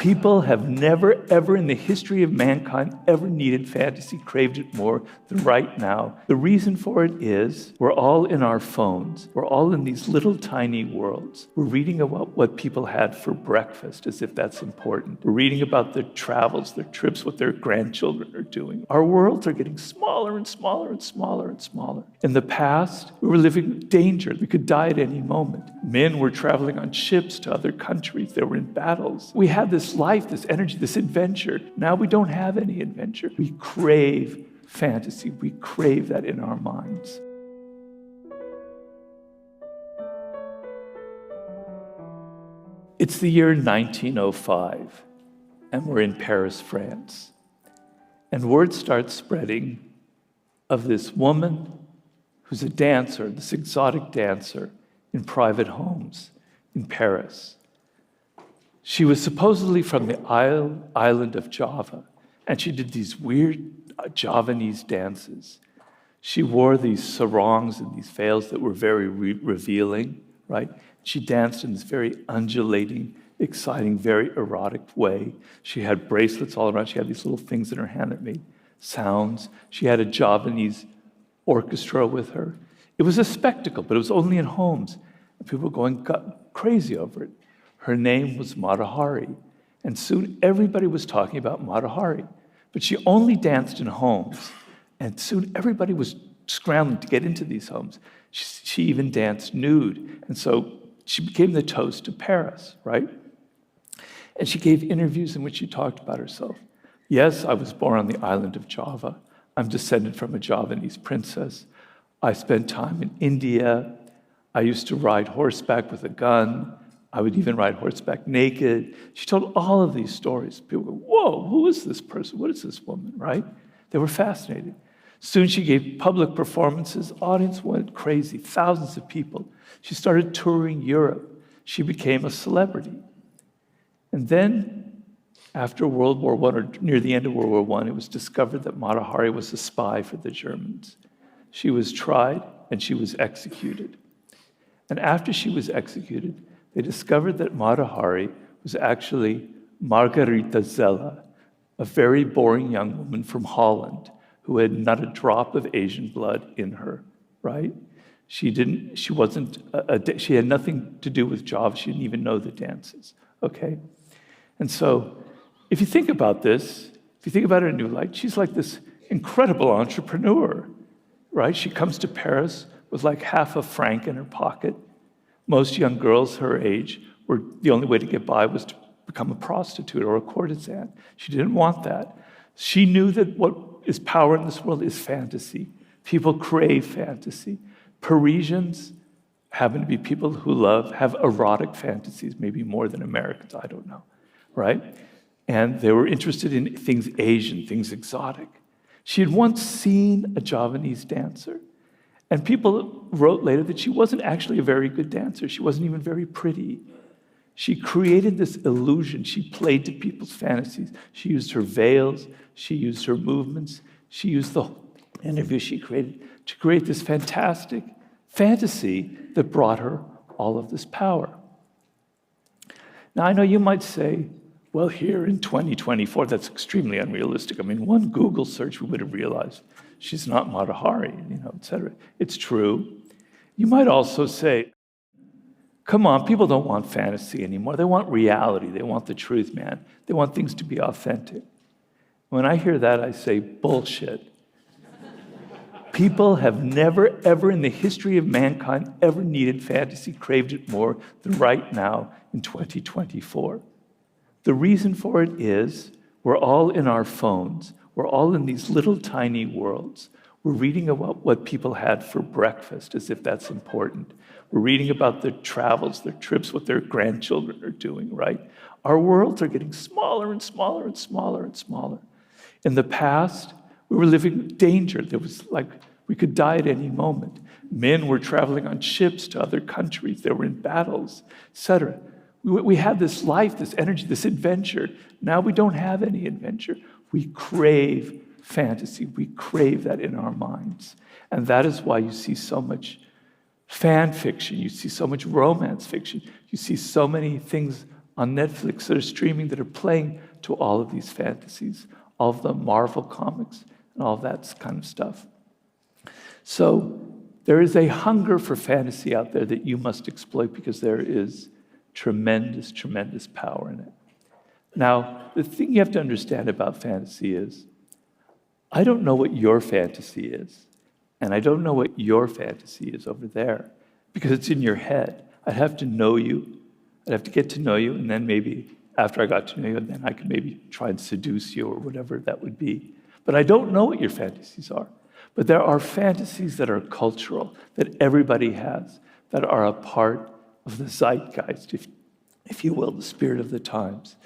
People have never, ever in the history of mankind ever needed fantasy, craved it more than right now. The reason for it is we're all in our phones. We're all in these little tiny worlds. We're reading about what people had for breakfast as if that's important. We're reading about their travels, their trips, what their grandchildren are doing. Our worlds are getting smaller and smaller and smaller and smaller. In the past, we were living in danger. We could die at any moment. Men were traveling on ships to other countries. They were in battles. We had this life, this energy, this adventure. Now we don't have any adventure. We crave fantasy. We crave that in our minds. It's the year 1905, and we're in Paris, France. And word starts spreading of this woman who's a dancer, this exotic dancer in private homes in Paris. She was supposedly from the island of Java, and she did these weird Javanese dances. She wore these sarongs and these veils that were very revealing, right? She danced in this very undulating, exciting, very erotic way. She had bracelets all around. She had these little things in her hand that made sounds. She had a Javanese orchestra with her. It was a spectacle, but it was only in homes. And people were going crazy over it. Her name was Mata Hari, and soon everybody was talking about Mata Hari. But she only danced in homes, and soon everybody was scrambling to get into these homes. She even danced nude, and so she became the toast of Paris, right? And she gave interviews in which she talked about herself. Yes, I was born on the island of Java. I'm descended from a Javanese princess. I spent time in India. I used to ride horseback with a gun. I would even ride horseback naked. She told all of these stories. People go, whoa, who is this person? What is this woman, right? They were fascinated. Soon she gave public performances. Audience went crazy, thousands of people. She started touring Europe. She became a celebrity. And then, after World War I, or near the end of World War I, it was discovered that Mata Hari was a spy for the Germans. She was tried and she was executed. And after she was executed, they discovered that Mata Hari was actually Margarita Zella, a very boring young woman from Holland who had not a drop of Asian blood in her, right? She had nothing to do with Java. She didn't even know the dances, okay? And so if you think about this, if you think about her in a new light, she's like this incredible entrepreneur, right? She comes to Paris with like half a franc in her pocket. Most young girls her age were, the only way to get by was to become a prostitute or a courtesan. She didn't want that. She knew that what is power in this world is fantasy. People crave fantasy. Parisians happen to be people who have erotic fantasies, maybe more than Americans, I don't know, right? And they were interested in things Asian, things exotic. She had once seen a Javanese dancer, and people wrote later that she wasn't actually a very good dancer. She wasn't even very pretty. She created this illusion. She played to people's fantasies. She used her veils. She used her movements. She used the interview she created to create this fantastic fantasy that brought her all of this power. Now, I know you might say, well, here in 2024, that's extremely unrealistic. I mean, one Google search, we would have realized she's not Mata Hari, et cetera. It's true. You might also say, come on, people don't want fantasy anymore. They want reality. They want the truth, man. They want things to be authentic. When I hear that, I say, bullshit. People have never, ever in the history of mankind ever needed fantasy, craved it more than right now in 2024. The reason for it is we're all in our phones. We're all in these little tiny worlds. We're reading about what people had for breakfast as if that's important. We're reading about their travels, their trips, what their grandchildren are doing, right? Our worlds are getting smaller and smaller and smaller and smaller. In the past, we were living in danger. There was like, we could die at any moment. Men were traveling on ships to other countries. They were in battles, etc. We had this life, this energy, this adventure. Now we don't have any adventure. We crave fantasy. We crave that in our minds. And that is why you see so much fan fiction. You see so much romance fiction. You see so many things on Netflix that are streaming that are playing to all of these fantasies, all of the Marvel comics and all of that kind of stuff. So there is a hunger for fantasy out there that you must exploit because there is tremendous, tremendous power in it. Now, the thing you have to understand about fantasy is, I don't know what your fantasy is, and I don't know what your fantasy is over there, because it's in your head. I'd have to know you. I'd have to get to know you, and then maybe after I got to know you, then I could maybe try and seduce you or whatever that would be. But I don't know what your fantasies are. But there are fantasies that are cultural, that everybody has, that are a part of the zeitgeist, if you will, the spirit of the times.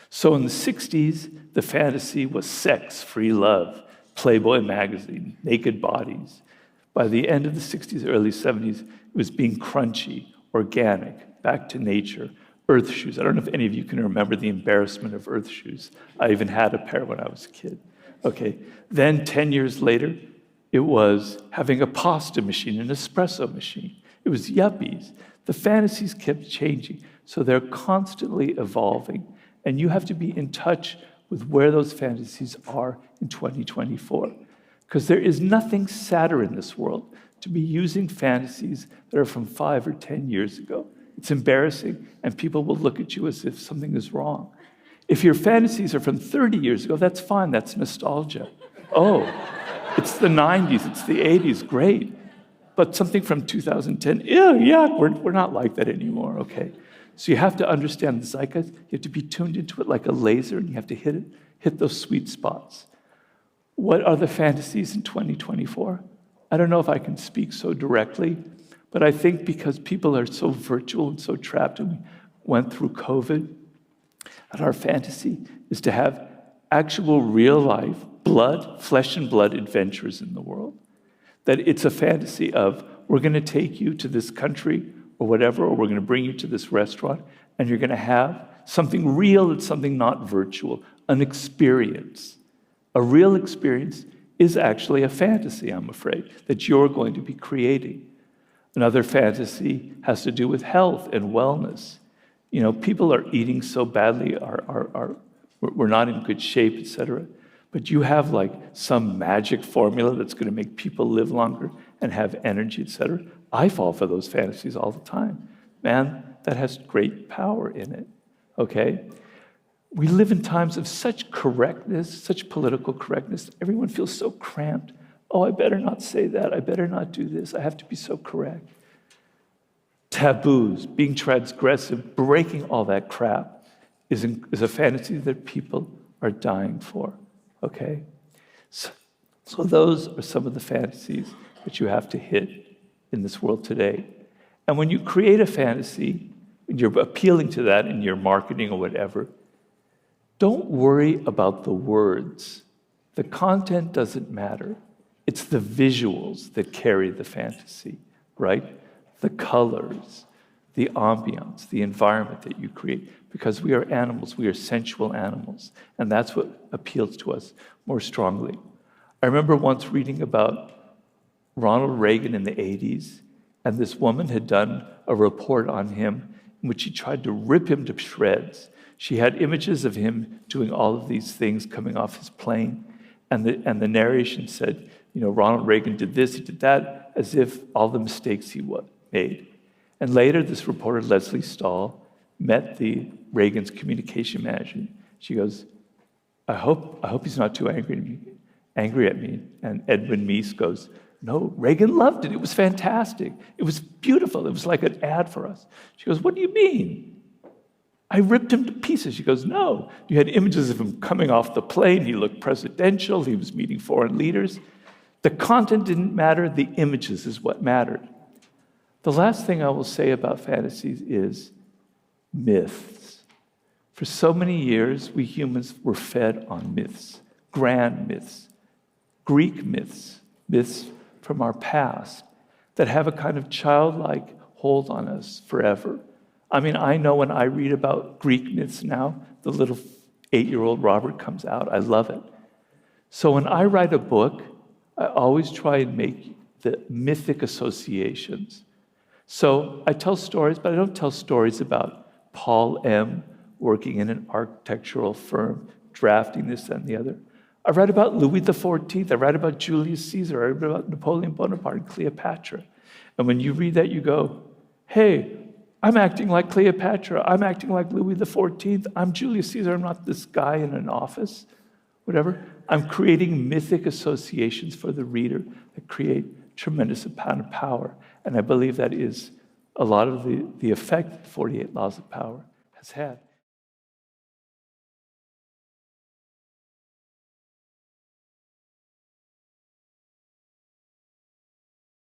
So in the 60s, the fantasy was sex, free love, Playboy magazine, naked bodies. By the end of the 60s, early 70s, it was being crunchy, organic, back to nature, earth shoes. I don't know if any of you can remember the embarrassment of earth shoes. I even had a pair when I was a kid. Okay, then 10 years later, it was having a pasta machine, an espresso machine. It was yuppies. The fantasies kept changing, so they're constantly evolving. And you have to be in touch with where those fantasies are in 2024. Because there is nothing sadder in this world to be using fantasies that are from 5 or 10 years ago. It's embarrassing, and people will look at you as if something is wrong. If your fantasies are from 30 years ago, that's fine, that's nostalgia. Oh, it's the 90s, it's the 80s, great. But something from 2010, we're not like that anymore, okay? So you have to understand the zeitgeist, you have to be tuned into it like a laser, and you have to hit those sweet spots. What are the fantasies in 2024? I don't know if I can speak so directly, but I think because people are so virtual and so trapped, and we went through COVID, that our fantasy is to have actual real life, flesh and blood adventures in the world. That it's a fantasy of, we're going to take you to this country or whatever, or we're going to bring you to this restaurant, and you're going to have something real and something not virtual, an experience. A real experience is actually a fantasy, I'm afraid, that you're going to be creating. Another fantasy has to do with health and wellness. You know, people are eating so badly, we're not in good shape, etc. But you have like some magic formula that's going to make people live longer and have energy, etc. I fall for those fantasies all the time. Man, that has great power in it, okay? We live in times of such correctness, such political correctness. Everyone feels so cramped. Oh, I better not say that. I better not do this. I have to be so correct. Taboos, being transgressive, breaking all that crap is a fantasy that people are dying for, okay? So those are some of the fantasies that you have to hit in this world today. And when you create a fantasy, and you're appealing to that in your marketing or whatever, don't worry about the words. The content doesn't matter. It's the visuals that carry the fantasy, right? The colors, the ambiance, the environment that you create. Because we are animals, we are sensual animals. And that's what appeals to us more strongly. I remember once reading about Ronald Reagan in the 80s, and this woman had done a report on him in which she tried to rip him to shreds. She had images of him doing all of these things coming off his plane, and the narration said, you know, Ronald Reagan did this, he did that, as if all the mistakes he made. And later, this reporter, Leslie Stahl, met the Reagan's communication manager. She goes, I hope he's not too angry at me. And Edwin Meese goes, no, Reagan loved it. It was fantastic. It was beautiful. It was like an ad for us. She goes, what do you mean? I ripped him to pieces. She goes, no. You had images of him coming off the plane. He looked presidential. He was meeting foreign leaders. The content didn't matter. The images is what mattered. The last thing I will say about fantasies is myths. For so many years, we humans were fed on myths, grand myths, Greek myths, myths from our past that have a kind of childlike hold on us forever. I mean, I know when I read about Greek myths now, the little 8-year-old Robert comes out. I love it. So when I write a book, I always try and make the mythic associations. So I tell stories, but I don't tell stories about Paul M. working in an architectural firm, drafting this, that, and the other. I read about Louis XIV. I read about Julius Caesar. I read about Napoleon Bonaparte and Cleopatra. And when you read that, you go, hey, I'm acting like Cleopatra. I'm acting like Louis XIV. I'm Julius Caesar. I'm not this guy in an office, whatever. I'm creating mythic associations for the reader that create tremendous amount of power. And I believe that is a lot of the effect 48 Laws of Power has had.